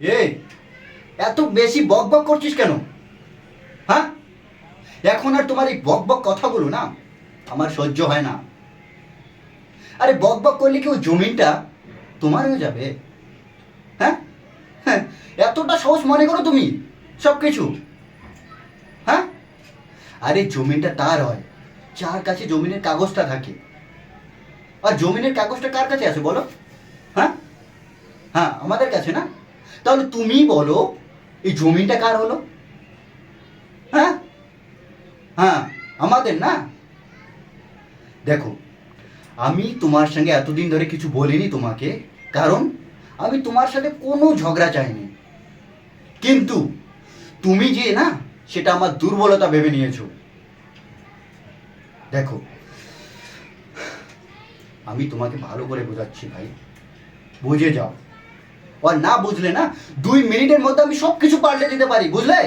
এই এত বেশি বক বক করছিস কেন? হ্যাঁ, এখন আর তোমার এই বক বক কথাগুলো না আমার সহ্য হয় না। আরে বক বক করলে কি ওই জমিনটা তোমার হয়ে যাবে? হ্যাঁ, হ্যাঁ, এতটা সহজ মনে করো তুমি সব কিছু? হ্যাঁ, আরে জমিনটা তার হয় যার কাছে জমিনের কাগজটা থাকে। আর জমিনের কাগজটা কার কাছে আছে বলো? হ্যাঁ, হ্যাঁ, আমাদের কাছে না। তাহলে তুমি বলো এই জমিনটা কার হলো? হ্যাঁ, হ্যাঁ, আমাদের না। দেখো, আমি তোমার সঙ্গে এতদিন ধরে কিছু বলিনি তোমাকে, কারণ আমি তোমার সাথে কোনো ঝগড়া চাইনি। কিন্তু তুমি যে না, সেটা আমার দুর্বলতা ভেবে নিয়েছো। দেখো, আমি তোমাকে ভালো করে বোঝাচ্ছি ভাই, বুঝে যাও। আর না বুঝলে না, 2 মিনিটের মধ্যে আমি সব কিছু পাল্টে দিতে পারি, বুঝলে?